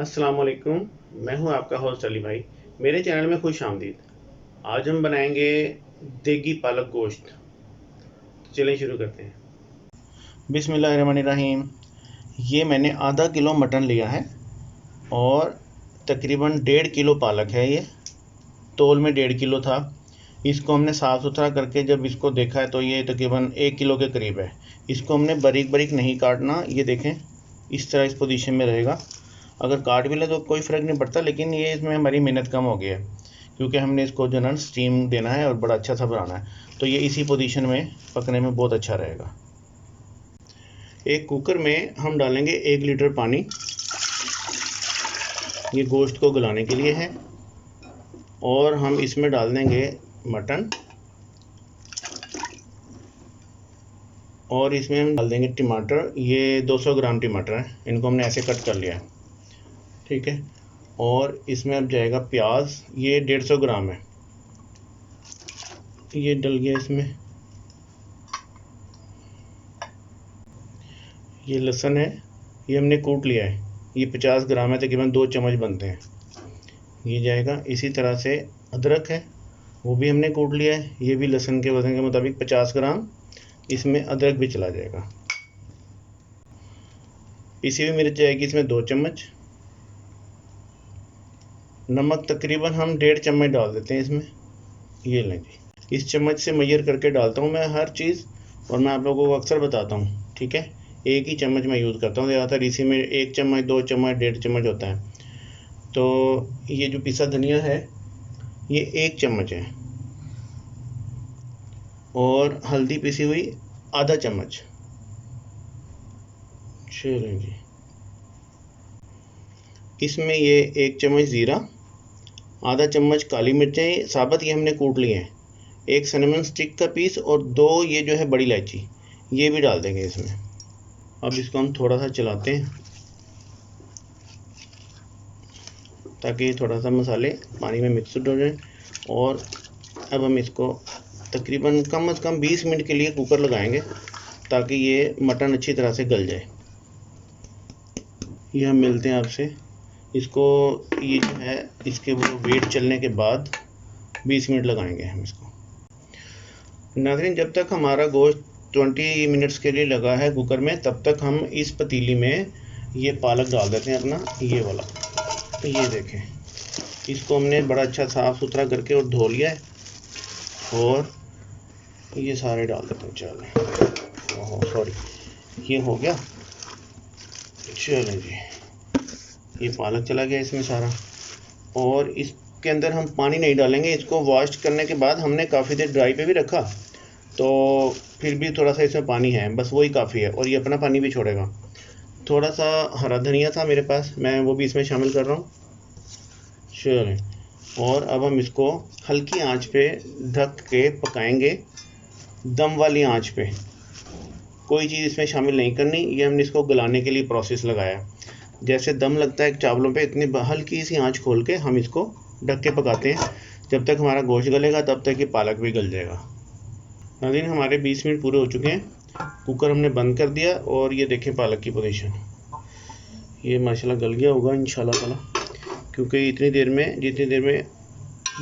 अस्सलाम वालेकुम। मैं हूं आपका होस्ट अली भाई। मेरे चैनल में खुश आमदीद। आज हम बनाएंगे देगी पालक गोश्त। तो चलिए शुरू करते हैं। बिस्मिल्लाहिर्रहमानिर्रहीम। ये मैंने आधा किलो मटन लिया है और तकरीबन 1.5 किलो पालक है। ये तोल में 1.5 किलो था। इसको हमने साफ़ सुथरा करके जब इसको देखा है तो ये तकरीबन 1 किलो के करीब है। इसको हमने बारीक बारीक नहीं काटना, ये देखें इस तरह इस पोजीशन में रहेगा। अगर काट भी ले तो कोई फ़र्क नहीं पड़ता, लेकिन ये इसमें हमारी मेहनत कम हो गई है क्योंकि हमने इसको जो ना स्टीम देना है और बड़ा अच्छा सा बनाना है, तो ये इसी पोजीशन में पकने में बहुत अच्छा रहेगा। एक कुकर में हम डालेंगे 1 लीटर पानी। ये गोश्त को गलाने के लिए है। और हम इसमें डाल देंगे मटन और इसमें हम डाल देंगे टमाटर। ये 200 ग्राम टमाटर है, इनको हमने ऐसे कट कर लिया है, ठीक है। और इसमें अब जाएगा प्याज, ये 150 ग्राम है, ये डल गया इसमें। ये लहसुन है, ये हमने कूट लिया है, ये 50 ग्राम है, तकरीबन 2 चम्मच बनते हैं, ये जाएगा। इसी तरह से अदरक है, वो भी हमने कूट लिया है, ये भी लहसुन के वज़न के मुताबिक 50 ग्राम, इसमें अदरक भी चला जाएगा। पिसी हुई मिर्च जाएगी इसमें 2 चम्मच। नमक तकरीबन हम 1.5 चम्मच डाल देते हैं इसमें, ये लें जी। इस चम्मच से मेजर करके डालता हूँ मैं हर चीज़, और मैं आप लोगों को अक्सर बताता हूँ, ठीक है। एक ही चम्मच मैं यूज़ करता हूँ ज़्यादातर, इसी में 1 चम्मच 2 चम्मच 1.5 चम्मच होता है। तो ये जो पिसा धनिया है ये 1 चम्मच है, और हल्दी पिसी हुई आधा चम्मच। चलें जी। इसमें ये 1 चम्मच ज़ीरा, आधा चम्मच काली मिर्चें साबुत, ये हमने कूट लिए हैं, 1 सिनेमन स्टिक का पीस, और 2 ये जो है बड़ी इलायची, ये भी डाल देंगे इसमें। अब इसको हम थोड़ा सा चलाते हैं ताकि थोड़ा सा मसाले पानी में मिक्स हो जाए। और अब हम इसको तकरीबन कम से कम 20 मिनट के लिए कुकर लगाएंगे ताकि ये मटन अच्छी तरह से गल जाए। ये हम मिलते हैं आपसे, इसको ये जो है इसके वो वेट चलने के बाद 20 मिनट लगाएंगे हम इसको। नाज़रीन, जब तक हमारा गोश्त 20 मिनट्स के लिए लगा है कुकर में, तब तक हम इस पतीली में ये पालक डाल देते हैं अपना, ये वाला। ये देखें, इसको हमने बड़ा अच्छा साफ़ सुथरा करके और धो लिया है, और ये सारे डाल देते हैं। चलें, ओह सॉरी, ये हो गया। चलें जी, ये पालक चला गया इसमें सारा। और इसके अंदर हम पानी नहीं डालेंगे, इसको वॉश करने के बाद हमने काफ़ी देर ड्राई पे भी रखा, तो फिर भी थोड़ा सा इसमें पानी है, बस वही काफ़ी है, और ये अपना पानी भी छोड़ेगा। थोड़ा सा हरा धनिया था मेरे पास, मैं वो भी इसमें शामिल कर रहा हूँ। चलें, और अब हम इसको हल्की आंच पे ढक के पकाएंगे, दम वाली आंच पे। कोई चीज़ इसमें शामिल नहीं करनी, ये हमने इसको गलाने के लिए प्रोसेस लगाया। जैसे दम लगता है चावलों पे, इतनी हल्की सी आंच खोल के हम इसको ढक के पकाते हैं। जब तक हमारा गोश्त गलेगा तब तक ये पालक भी गल जाएगा। नाज़रीन, हमारे 20 मिनट पूरे हो चुके हैं, कुकर हमने बंद कर दिया, और ये देखें पालक की पोजीशन, ये माशाल्लाह गल गया होगा इंशाल्लाह ताला, क्योंकि इतनी देर में, जितनी देर में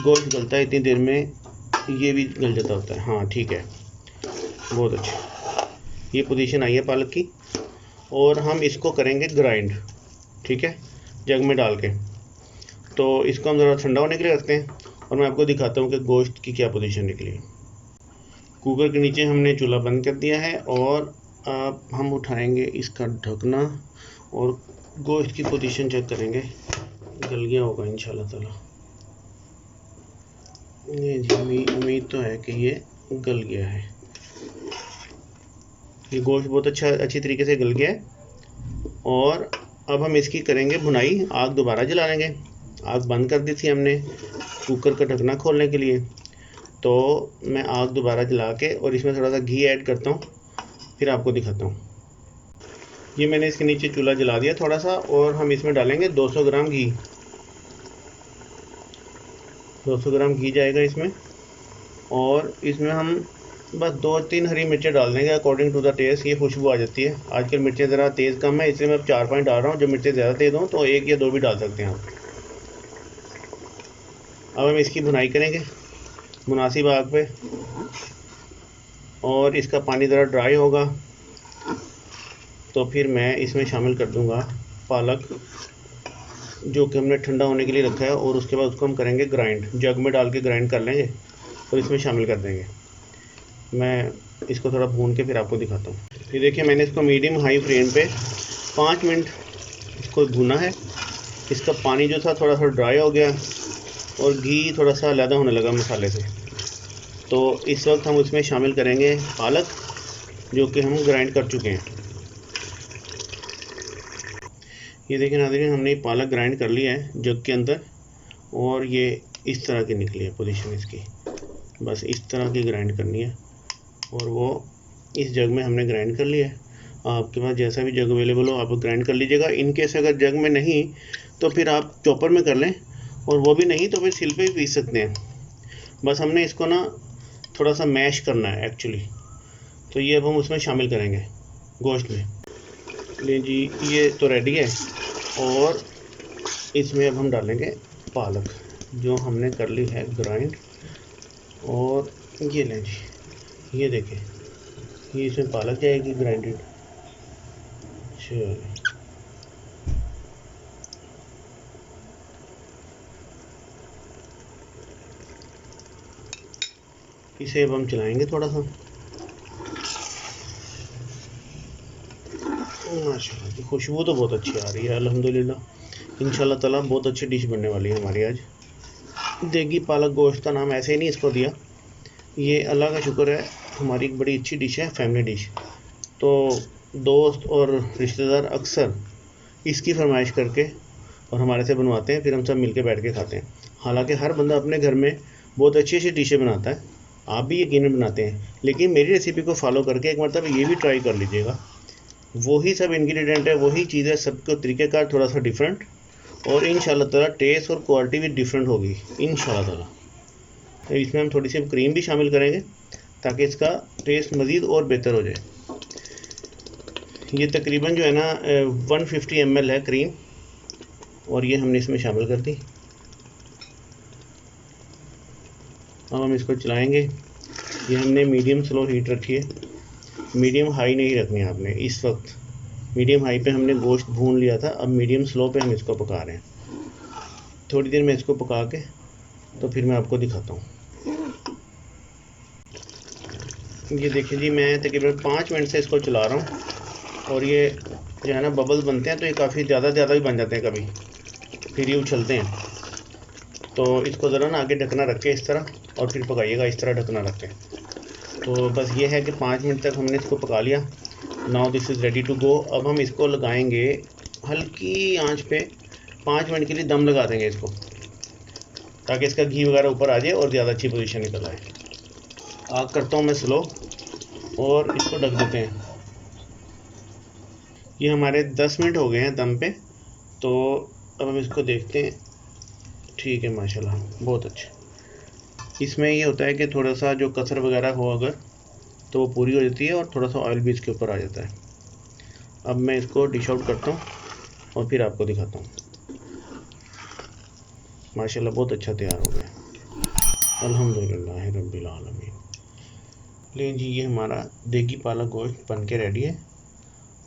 गोश्त गलता है इतनी देर में ये भी गल जाता होता है। हाँ ठीक है, बहुत अच्छा, ये पोजीशन आई है पालक की। और हम इसको करेंगे ग्राइंड, ठीक है, जग में डाल के। तो इसको हम ज़रा ठंडा होने के लिए रखते हैं, और मैं आपको दिखाता हूँ कि गोश्त की क्या पोजीशन निकली। कुकर के नीचे हमने चूल्हा बंद कर दिया है, और अब हम उठाएंगे इसका ढकना और गोश्त की पोजीशन चेक करेंगे, गल गया होगा इंशाल्लाह ताला। ये जी, उम्मीद तो है कि ये गल गया है। ये गोश्त बहुत अच्छी तरीके से गल गया है। और अब हम इसकी करेंगे भुनाई। आग दोबारा जला लेंगे, आग बंद कर दी थी हमने कुकर का ढकना खोलने के लिए, तो मैं आग दोबारा जला के और इसमें थोड़ा सा घी ऐड करता हूँ, फिर आपको दिखाता हूँ। ये मैंने इसके नीचे चूल्हा जला दिया थोड़ा सा, और हम इसमें डालेंगे 200 ग्राम घी। 200 ग्राम घी जाएगा इसमें, और इसमें हम बस 2-3 हरी मिर्चें डाल देंगे अकॉर्डिंग टू द टेस्ट, ये खुशबू आ जाती है। आजकल मिर्चें ज़रा तेज़ कम है, इसलिए मैं 4-5 डाल रहा हूँ। जब मिर्चें ज़्यादा तेज़ हों तो 1 या 2 भी डाल सकते हैं आप। अब हम इसकी भुनाई करेंगे मुनासिब आग पे, और इसका पानी ज़रा ड्राई होगा तो फिर मैं इसमें शामिल कर दूँगा पालक, जो कि हमने ठंडा होने के लिए रखा है, और उसके बाद उसको हम करेंगे ग्राइंड, जग में डाल के ग्राइंड कर लेंगे और इसमें शामिल कर देंगे। मैं इसको थोड़ा भून के फिर आपको दिखाता हूँ। ये देखिए मैंने इसको मीडियम हाई फ्लेम पे 5 मिनट इसको भुना है। इसका पानी जो था थोड़ा सा ड्राई हो गया और घी थोड़ा सा अलग होने लगा मसाले से। तो इस वक्त हम उसमें शामिल करेंगे पालक, जो कि हम ग्राइंड कर चुके हैं। ये देखिए नाज़रीन, हमने पालक ग्राइंड कर लिया है जग के अंदर, और ये इस तरह की निकली है पोजीशन इसकी। बस इस तरह की ग्राइंड करनी है, और वो इस जग में हमने ग्राइंड कर लिया है। आपके पास जैसा भी जग अवेलेबल हो आप ग्राइंड कर लीजिएगा। इन केस अगर जग में नहीं तो फिर आप चॉपर में कर लें, और वो भी नहीं तो फिर सिल पे भी पीस सकते हैं। बस हमने इसको ना थोड़ा सा मैश करना है एक्चुअली। तो ये अब हम उसमें शामिल करेंगे गोश्त में। ले जी, ये तो रेडी है, और इसमें अब हम डालेंगे पालक जो हमने कर ली है ग्राइंड। और ये लें जी, ये देखें, ये इसमें पालक जाएगी ग्राइंडेड। चलो, इसे अब हम चलाएंगे थोड़ा सा। माशाल्लाह की खुशबू तो बहुत अच्छी आ रही है अल्हम्दुलिल्लाह। इंशाल्लाह ताला बहुत अच्छी डिश बनने वाली है हमारी आज। देगी पालक गोश्त का नाम ऐसे ही नहीं इसको दिया, ये अल्लाह का शुक्र है हमारी एक बड़ी अच्छी डिश है, फैमिली डिश। तो दोस्त और रिश्तेदार अक्सर इसकी फरमाइश करके और हमारे से बनवाते हैं, फिर हम सब मिलके बैठ के खाते हैं। हालांकि हर बंदा अपने घर में बहुत अच्छी अच्छी डिशें बनाता है, आप भी यकीनन बनाते हैं, लेकिन मेरी रेसिपी को फॉलो करके एक मतलब ये भी ट्राई कर लीजिएगा। वही सब इंग्रेडिएंट है, वही चीज़ है, सबको तरीक़ेकार थोड़ा सा डिफरेंट, और इंशाल्लाह ताला टेस्ट और क्वालिटी भी डिफरेंट होगी इंशाल्लाह ताला। तो इसमें हम थोड़ी सी क्रीम भी शामिल करेंगे ताकि इसका टेस्ट मज़ीद और बेहतर हो जाए। ये तकरीबन जो है ना 150 ml है क्रीम, और ये हमने इसमें शामिल कर दी। अब हम इसको चलाएंगे। ये हमने मीडियम स्लो हीट रखी है, मीडियम हाई नहीं रखनी है आपने। इस वक्त मीडियम हाई पे हमने गोश्त भून लिया था, अब मीडियम स्लो पे हम इसको पका रहे हैं। थोड़ी देर में इसको पका के तो फिर मैं आपको दिखाता हूँ। ये देखिए जी, मैं तकरीबन 5 मिनट से इसको चला रहा हूँ, और ये जो है ना बबल्स बनते हैं तो ये काफ़ी ज़्यादा भी बन जाते हैं कभी, फिर ये उछलते हैं। तो इसको ज़रा ना आगे ढकना रख के इस तरह, और फिर पकाइएगा इस तरह ढकना रख के। तो बस ये है कि 5 मिनट तक हमने इसको पका लिया। Now this is ready to go. अब हम इसको लगाएंगे हल्की आंच पे, 5 मिनट के लिए दम लगा देंगे इसको, ताकि इसका घी वगैरह ऊपर आ जाए और ज़्यादा अच्छी पोजीशन निकल आए। आग करता हूँ मैं स्लो, और इसको ढक देते हैं। ये हमारे 10 मिनट हो गए हैं दम पे, तो अब हम इसको देखते हैं। ठीक है माशाल्लाह, बहुत अच्छा। इसमें ये होता है कि थोड़ा सा जो कसर वगैरह हो अगर, तो वो पूरी हो जाती है, और थोड़ा सा ऑयल भी इसके ऊपर आ जाता है। अब मैं इसको डिश आउट करता हूँ और फिर आपको दिखाता हूँ। माशाल्लाह बहुत अच्छा तैयार हो गया, अल्हम्दुलिल्लाह रब्बिल आलमीन। ले जी, ये हमारा देगी पालक गोश्त बन के रेडी है,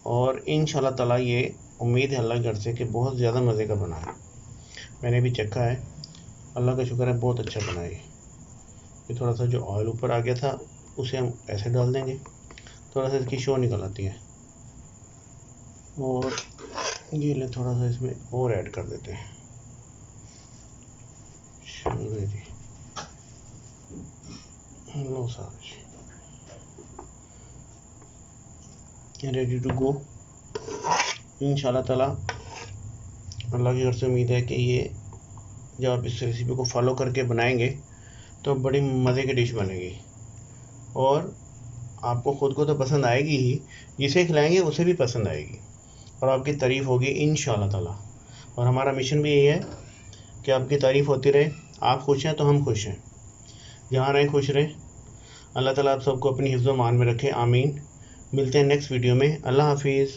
और इंशाल्लाह ताला ये उम्मीद है अल्लाह घर से कि बहुत ज़्यादा मज़े का बना है। मैंने भी चखा है, अल्लाह का शुक्र है बहुत अच्छा बना है। ये थोड़ा सा जो ऑयल ऊपर आ गया था उसे हम ऐसे डाल देंगे, थोड़ा सा इसकी शो निकल आती है, और ये ले थोड़ा सा इसमें और ऐड कर देते हैं। जी लो साज, रेडी टू गो। इंशाल्लाह ताला अल्लाह की घर से उम्मीद है कि ये जब आप इस रेसिपी को फॉलो करके बनाएंगे तो बड़ी मज़े की डिश बनेगी, और आपको ख़ुद को तो पसंद आएगी ही, जिसे खिलाएंगे उसे भी पसंद आएगी, और आपकी तारीफ़ होगी इंशाल्लाह ताला। और हमारा मिशन भी यही है कि आपकी तारीफ़ होती रहे, आप खुश हैं तो हम खुश हैं, जहाँ रहें खुश रहें। अल्लाह ताला आप सबको अपनी हिफ्ज़ व मान में रखे, आमीन। मिलते हैं नेक्स्ट वीडियो में। अल्लाह हाफिज़।